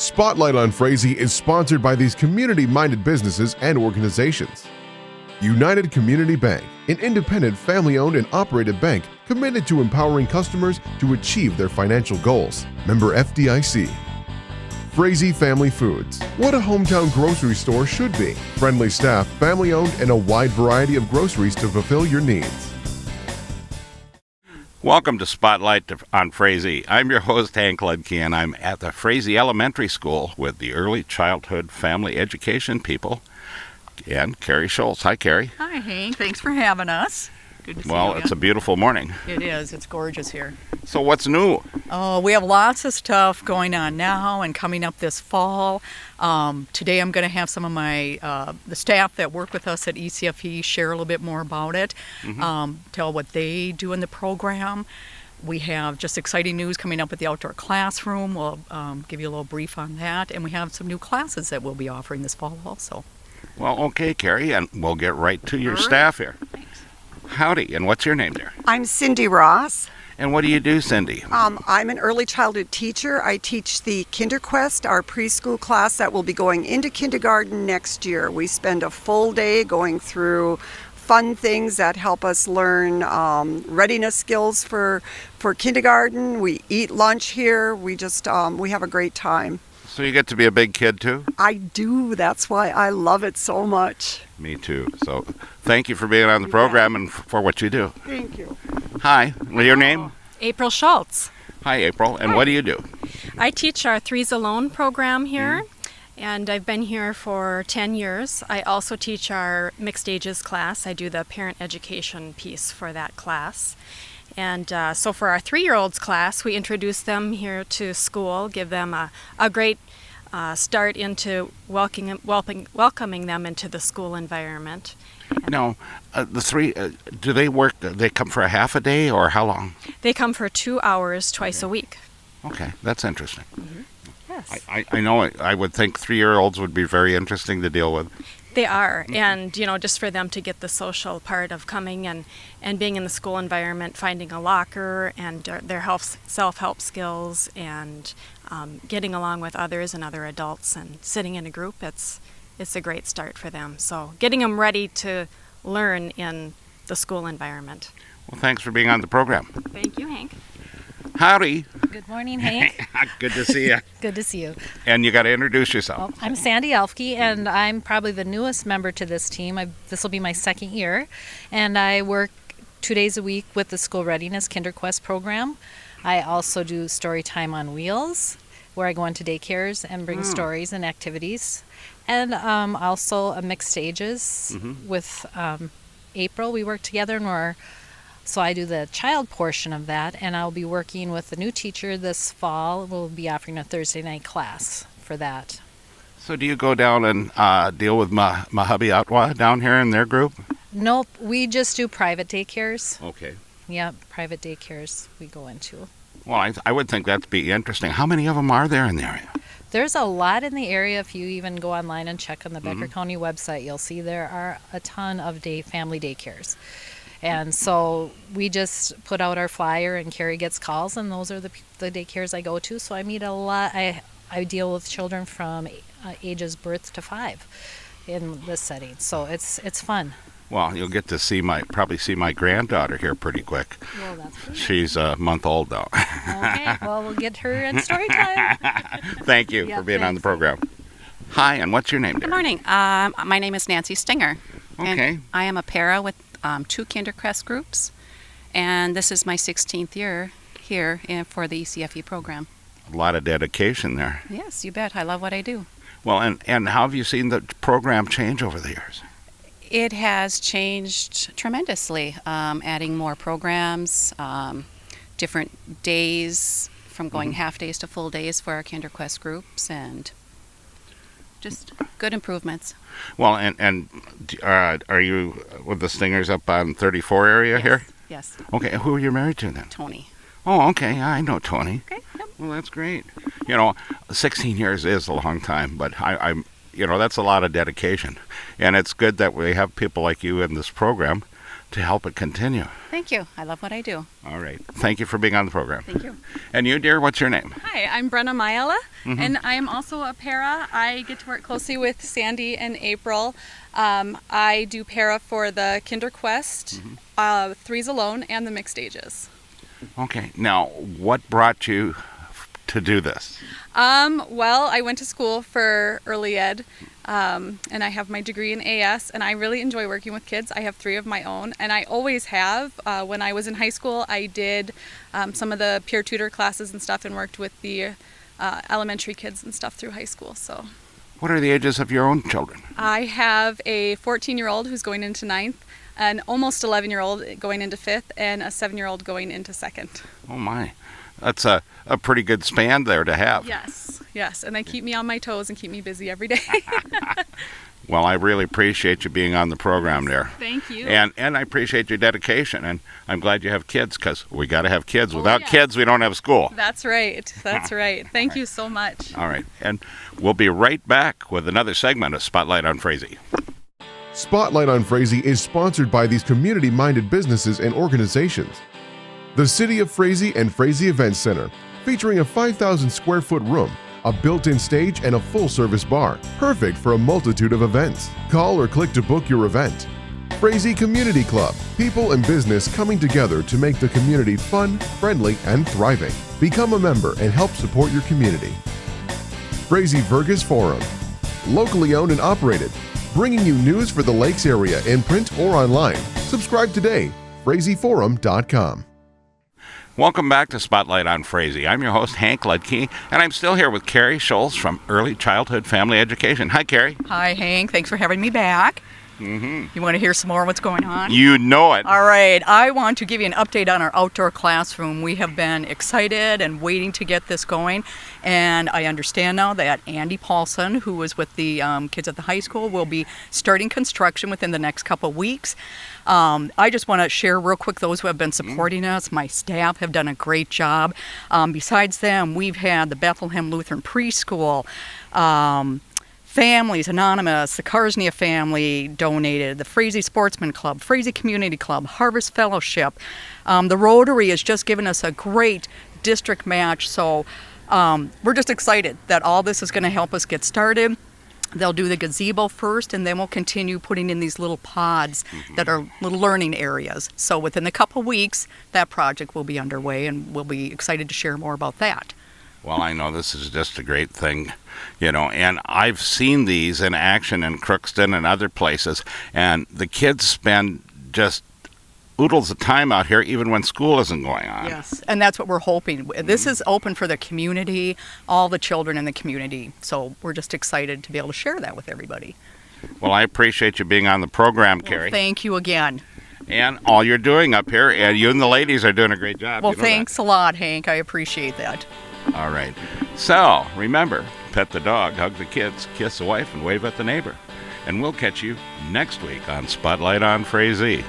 Spotlight on Frazee is sponsored by these community-minded businesses and organizations. United Community Bank, an independent, family-owned and operated bank committed to empowering customers to achieve their financial goals. Member FDIC. Frazee Family Foods, what a hometown grocery store should be. Friendly staff, family-owned, and a wide variety of groceries to fulfill your needs. Welcome to Spotlight on Frazee. I'm your host, Hank Ledke, and I'm at the Frazee Elementary School with the Early Childhood Family Education people and Carrie Schultz. Hi, Carrie. Hi, Hank. Thanks for having us. Good to see you. Well, it's a beautiful morning. It is. It's gorgeous here. So what's new? Oh, we have lots of stuff going on now and coming up this fall. Today I'm going to have some of my the staff that work with us at ECFE share a little bit more about it, tell what they do in the program. We have just exciting news coming up at the outdoor classroom. We'll give you a little brief on that. And we have some new classes that we'll be offering this fall also. Well, okay, Carrie, and we'll get right to your All right. staff here. Thanks. Howdy, and what's your name there? I'm Cindy Ross. And what do you do, Cindy? I'm an early childhood teacher. I teach the KinderQuest, our preschool class that will be going into kindergarten next year. We spend a full day going through fun things that help us learn readiness skills for kindergarten. We eat lunch here. We just we have a great time. So you get to be a big kid, too? I do. That's why I love it so much. Me, too. So thank you for being on the program and for what you do. Thank you. Hi, what's your name? April Schultz. Hi, April, and what do you do? I teach our Threes Alone program here, and I've been here for 10 years. I also teach our mixed ages class. I do the parent education piece for that class. And so for our 3-year-olds class, we introduce them here to school, give them a great start into welcoming them into the school environment. Now, the three, do they work, they come for a half a day or how long? They come for 2 hours twice a week. Okay, that's interesting. Yes. I know I would think 3-year-olds would be very interesting to deal with. They are, and just for them to get the social part of coming and being in the school environment, finding a locker and their self-help skills and getting along with others and other adults and sitting in a group, it's a great start for them. So getting them ready to learn in the school environment. Well, thanks for being on the program. Thank you, Hank. Howdy. Good morning, Hank. Good to see you. Good to see you. And you got to introduce yourself. Well, I'm Sandy Elfke, and I'm probably the newest member to this team. This will be my second year, and I work 2 days a week with the School Readiness KinderQuest program. I also do Story Time on Wheels, where I go into daycares and bring stories and activities, and also a mixed ages with April. We work together, and so I do the child portion of that, and I'll be working with the new teacher this fall. We'll be offering a Thursday night class for that. So do you go down and deal with my hubby Atwa down here in their group? Nope, we just do private daycares. Okay. Yep, private daycares we go into. Well, I would think that'd be interesting. How many of them are there in the area? There's a lot in the area. If you even go online and check on the Becker County website, you'll see there are a ton of family daycares. And so we just put out our flyer, and Carrie gets calls, and those are the daycares I go to. So I meet a lot. I deal with children from ages birth to 5 in this setting. So it's fun. Well, you'll get to probably see my granddaughter here pretty quick. Well, that's good. She's a month old now. Okay, well, we'll get her in story time. Thank you for being on the program. Hi, and what's your name, dear? Good morning. My name is Nancy Stinger. Okay. And I am a para with 2 KinderQuest groups, and this is my 16th year here for the ECFE program. A lot of dedication there. Yes, you bet. I love what I do. Well, and how have you seen the program change over the years? It has changed tremendously, adding more programs, different days, from going half days to full days for our KinderQuest groups, and just good improvements. Well, and are you with the Stingers up on 34 area here? Yes. Okay, who are you married to then? Tony. Oh, okay, I know Tony. Okay. Yep. Well, that's great. 16 years is a long time, but I'm that's a lot of dedication. And it's good that we have people like you in this program to help it continue. Thank you. I love what I do. All right. Thank you for being on the program. Thank you. And you, dear, what's your name? Hi, I'm Brenna Mayala, and I am also a para. I get to work closely with Sandy and April. I do para for the KinderQuest, Threes Alone, and the mixed ages. Okay. Now, what brought you to do this? Well, I went to school for early ed, and I have my degree in AS, and I really enjoy working with kids. I have 3 of my own, and I always have. When I was in high school, I did some of the peer tutor classes and stuff and worked with the elementary kids and stuff through high school. So, What are the ages of your own children? I have a 14-year-old who's going into 9th, an almost 11-year-old going into 5th, and a 7-year-old going into 2nd. Oh, my. That's a pretty good span there to have. Yes, and they keep me on my toes and keep me busy every day. Well, I really appreciate you being on the program there. Thank you. And I appreciate your dedication, and I'm glad you have kids, because we got to have kids. Without yes. kids, we don't have school. That's right. Thank you so much. All right, and we'll be right back with another segment of Spotlight on Frazee. Spotlight on Frazee is sponsored by these community-minded businesses and organizations. The City of Frazee and Frazee Event Center, featuring a 5,000 square foot room, a built-in stage, and a full-service bar, perfect for a multitude of events. Call or click to book your event. Frazee Community Club, people and business coming together to make the community fun, friendly, and thriving. Become a member and help support your community. Frazee Vergas Forum, locally owned and operated, bringing you news for the Lakes area in print or online. Subscribe today, FrazeeForum.com. Welcome back to Spotlight on Frazee. I'm your host, Hank Ludke, and I'm still here with Carrie Schultz from Early Childhood Family Education. Hi, Carrie. Hi, Hank. Thanks for having me back. You want to hear some more of what's going on? You know it. All right. I want to give you an update on our outdoor classroom. We have been excited and waiting to get this going. And I understand now that Andy Paulson, who was with the kids at the high school, will be starting construction within the next couple of weeks. I just want to share real quick those who have been supporting us. My staff have done a great job. Besides them, we've had the Bethlehem Lutheran Preschool, Families Anonymous, the Karsnia family donated, the Frazee Sportsman Club, Frazee Community Club, Harvest Fellowship. The Rotary has just given us a great district match, so we're just excited that all this is going to help us get started. They'll do the gazebo first, and then we'll continue putting in these little pods that are little learning areas. So within a couple weeks, that project will be underway, and we'll be excited to share more about that. Well, I know this is just a great thing, and I've seen these in action in Crookston and other places, and the kids spend just oodles of time out here even when school isn't going on. Yes, and that's what we're hoping. This is open for the community, all the children in the community, so we're just excited to be able to share that with everybody. Well, I appreciate you being on the program, Carrie. Thank you again. And all you're doing up here, and you and the ladies are doing a great job. Well, thanks a lot, Hank. I appreciate that. All right. So, remember, pet the dog, hug the kids, kiss the wife, and wave at the neighbor. And we'll catch you next week on Spotlight on Frazee.